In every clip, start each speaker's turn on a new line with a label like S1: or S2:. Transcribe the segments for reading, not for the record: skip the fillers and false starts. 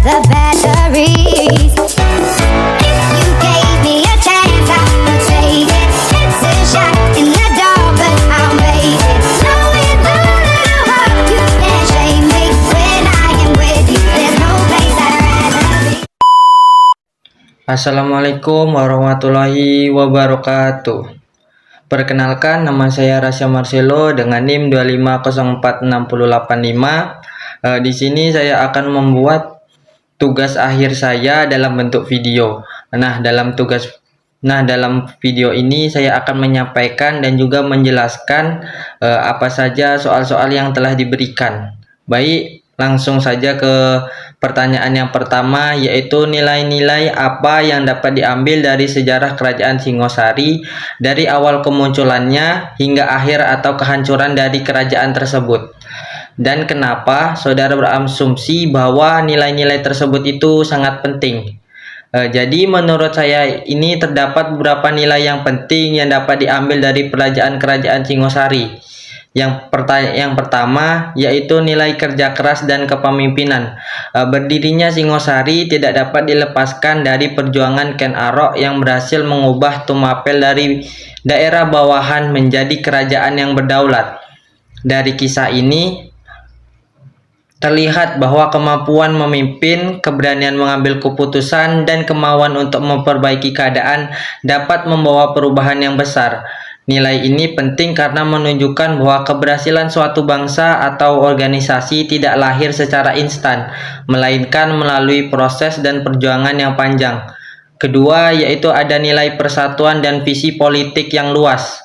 S1: the batteries. If you gave me a chance, I would take it. It's a shot in the dark, but I'll make it. Knowing the little hope, you can't shame me. When I am with you, there's no place I'd rather be.
S2: Assalamualaikum warahmatullahi wabarakatuh. Perkenalkan, nama saya Rasya Marcelo dengan NIM 2504685. Di sini saya akan membuat tugas akhir saya dalam bentuk video. Dalam video ini saya akan menyampaikan dan juga menjelaskan apa saja soal-soal yang telah diberikan. Baik, langsung saja ke pertanyaan yang pertama, yaitu nilai-nilai apa yang dapat diambil dari sejarah Kerajaan Singosari dari awal kemunculannya hingga akhir atau kehancuran dari kerajaan tersebut. Dan kenapa saudara berasumsi bahwa nilai-nilai tersebut itu sangat penting? Jadi menurut saya ini terdapat beberapa nilai yang penting yang dapat diambil dari kerajaan Singosari. Yang pertama yaitu nilai kerja keras dan kepemimpinan. Berdirinya Singosari tidak dapat dilepaskan dari perjuangan Ken Arok yang berhasil mengubah Tumapel dari daerah bawahan menjadi kerajaan yang berdaulat. Dari kisah ini terlihat bahwa kemampuan memimpin, keberanian mengambil keputusan, dan kemauan untuk memperbaiki keadaan dapat membawa perubahan yang besar. Nilai ini penting karena menunjukkan bahwa keberhasilan suatu bangsa atau organisasi tidak lahir secara instan, melainkan melalui proses dan perjuangan yang panjang. Kedua, yaitu ada nilai persatuan dan visi politik yang luas.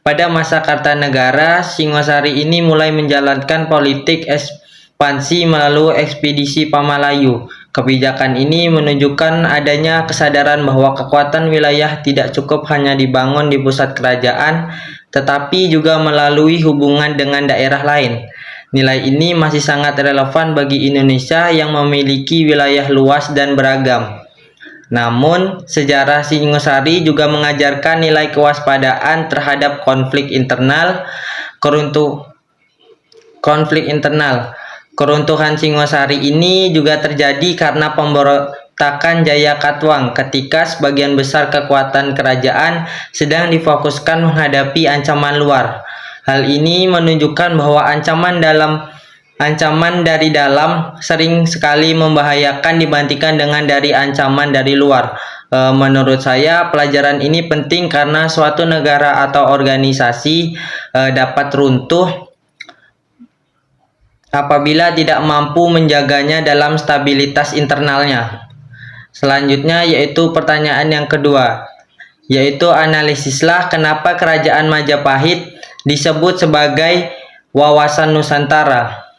S2: Pada masa Kartanegara, Singosari ini mulai menjalankan politik ekspansi melalui ekspedisi Pamalayu. Kebijakan ini menunjukkan adanya kesadaran bahwa kekuatan wilayah tidak cukup hanya dibangun di pusat kerajaan, tetapi juga melalui hubungan dengan daerah lain. Nilai ini masih sangat relevan bagi Indonesia yang memiliki wilayah luas dan beragam. Namun, sejarah Singosari juga mengajarkan nilai kewaspadaan terhadap konflik internal. Keruntuhan Singosari ini juga terjadi karena pemberontakan Jayakatwang ketika sebagian besar kekuatan kerajaan sedang difokuskan menghadapi ancaman luar. Hal ini menunjukkan bahwa ancaman dari dalam sering sekali membahayakan dibandingkan dengan dari ancaman dari luar. Menurut saya, pelajaran ini penting karena suatu negara atau organisasi dapat runtuh apabila tidak mampu menjaganya dalam stabilitas internalnya. Selanjutnya yaitu pertanyaan yang kedua, yaitu analisislah kenapa kerajaan Majapahit disebut sebagai wawasan Nusantara.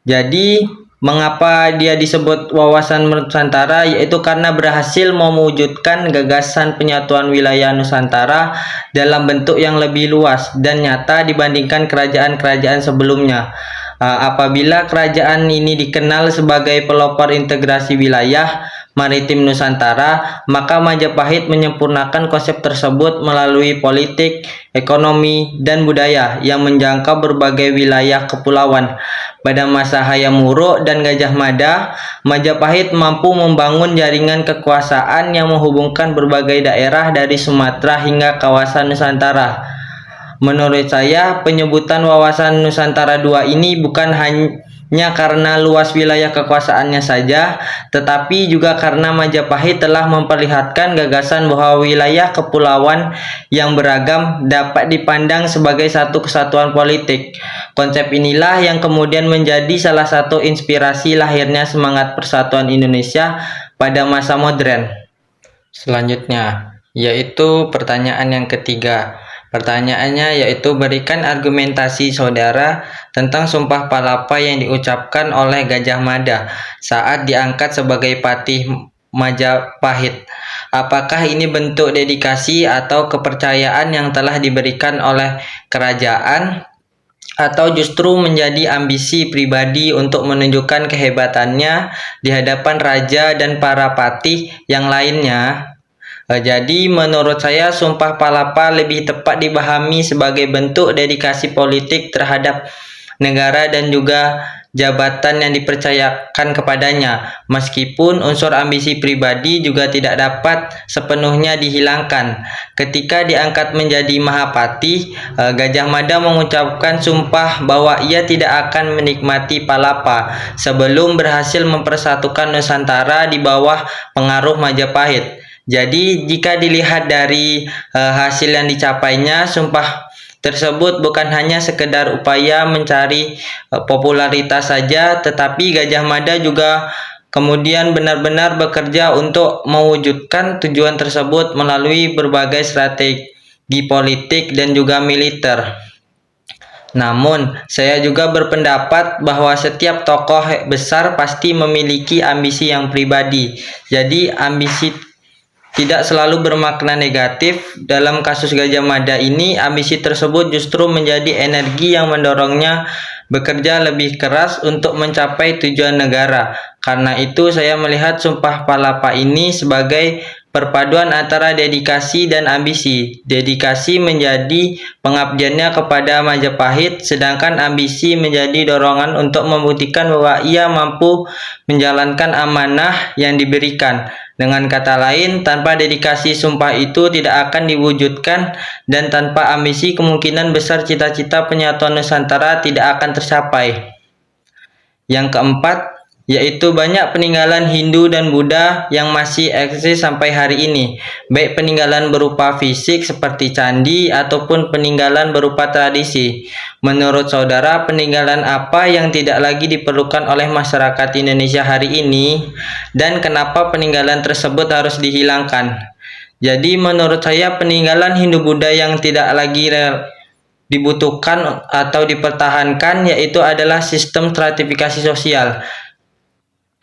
S2: Jadi mengapa dia disebut wawasan Nusantara, yaitu karena berhasil mewujudkan gagasan penyatuan wilayah Nusantara dalam bentuk yang lebih luas dan nyata dibandingkan kerajaan-kerajaan sebelumnya. Apabila kerajaan ini dikenal sebagai pelopor integrasi wilayah maritim Nusantara, maka Majapahit menyempurnakan konsep tersebut melalui politik, ekonomi, dan budaya yang menjangkau berbagai wilayah kepulauan. Pada masa Hayam Wuruk dan Gajah Mada, Majapahit mampu membangun jaringan kekuasaan yang menghubungkan berbagai daerah dari Sumatera hingga kawasan Nusantara. Menurut saya, penyebutan wawasan Nusantara II ini bukan hanya karena luas wilayah kekuasaannya saja, tetapi juga karena Majapahit telah memperlihatkan gagasan bahwa wilayah kepulauan yang beragam dapat dipandang sebagai satu kesatuan politik. Konsep inilah yang kemudian menjadi salah satu inspirasi lahirnya semangat persatuan Indonesia pada masa modern. Selanjutnya, yaitu pertanyaan yang ketiga. Pertanyaannya yaitu berikan argumentasi saudara tentang Sumpah Palapa yang diucapkan oleh Gajah Mada saat diangkat sebagai Patih Majapahit. Apakah ini bentuk dedikasi atau kepercayaan yang telah diberikan oleh kerajaan, atau justru menjadi ambisi pribadi untuk menunjukkan kehebatannya di hadapan raja dan para patih yang lainnya? Jadi menurut saya Sumpah Palapa lebih tepat dipahami sebagai bentuk dedikasi politik terhadap negara dan juga jabatan yang dipercayakan kepadanya. Meskipun unsur ambisi pribadi juga tidak dapat sepenuhnya dihilangkan. Ketika diangkat menjadi Mahapati, Gajah Mada mengucapkan sumpah bahwa ia tidak akan menikmati palapa sebelum berhasil mempersatukan Nusantara di bawah pengaruh Majapahit. Jadi jika dilihat dari hasil yang dicapainya, sumpah tersebut bukan hanya sekedar upaya mencari popularitas saja, tetapi Gajah Mada juga kemudian benar-benar bekerja untuk mewujudkan tujuan tersebut melalui berbagai strategi politik dan juga militer. Namun, saya juga berpendapat bahwa setiap tokoh besar pasti memiliki ambisi yang pribadi. Jadi, ambisi tidak selalu bermakna negatif. Dalam kasus Gajah Mada ini, ambisi tersebut justru menjadi energi yang mendorongnya bekerja lebih keras untuk mencapai tujuan negara. Karena itu, saya melihat Sumpah Palapa ini sebagai perpaduan antara dedikasi dan ambisi. Dedikasi menjadi pengabdiannya kepada Majapahit, sedangkan ambisi menjadi dorongan untuk membuktikan bahwa ia mampu menjalankan amanah yang diberikan. Dengan kata lain, tanpa dedikasi sumpah itu tidak akan diwujudkan, dan tanpa ambisi kemungkinan besar cita-cita penyatuan Nusantara tidak akan tercapai. Yang keempat, yaitu banyak peninggalan Hindu dan Buddha yang masih eksis sampai hari ini, baik peninggalan berupa fisik seperti candi ataupun peninggalan berupa tradisi. Menurut saudara, peninggalan apa yang tidak lagi diperlukan oleh masyarakat Indonesia hari ini, dan kenapa peninggalan tersebut harus dihilangkan? Jadi menurut saya peninggalan Hindu Buddha yang tidak lagi dibutuhkan atau dipertahankan yaitu adalah sistem stratifikasi sosial,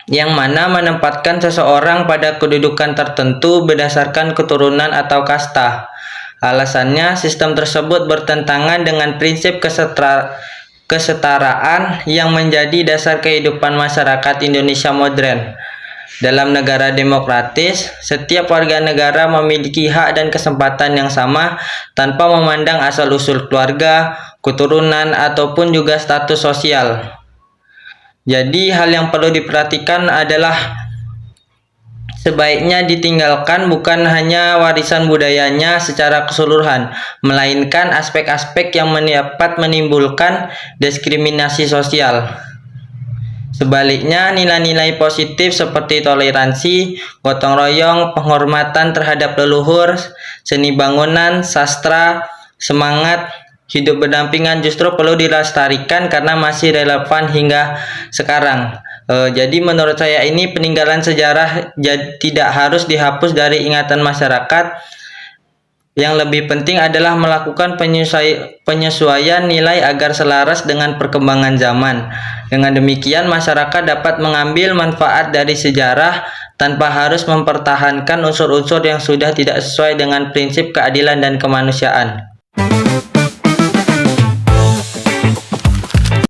S2: yang mana menempatkan seseorang pada kedudukan tertentu berdasarkan keturunan atau kasta. Alasannya, sistem tersebut bertentangan dengan prinsip kesetaraan yang menjadi dasar kehidupan masyarakat Indonesia modern. Dalam negara demokratis, setiap warga negara memiliki hak dan kesempatan yang sama tanpa memandang asal-usul keluarga, keturunan, ataupun juga status sosial. Jadi hal yang perlu diperhatikan adalah sebaiknya ditinggalkan bukan hanya warisan budayanya secara keseluruhan, melainkan aspek-aspek yang dapat menimbulkan diskriminasi sosial. Sebaliknya, nilai-nilai positif seperti toleransi, gotong royong, penghormatan terhadap leluhur, seni bangunan, sastra, semangat hidup berdampingan justru perlu dilestarikan karena masih relevan hingga sekarang. Jadi menurut saya ini peninggalan sejarah tidak harus dihapus dari ingatan masyarakat. Yang lebih penting adalah melakukan penyesuaian nilai agar selaras dengan perkembangan zaman. Dengan demikian masyarakat dapat mengambil manfaat dari sejarah tanpa harus mempertahankan unsur-unsur yang sudah tidak sesuai dengan prinsip keadilan dan kemanusiaan.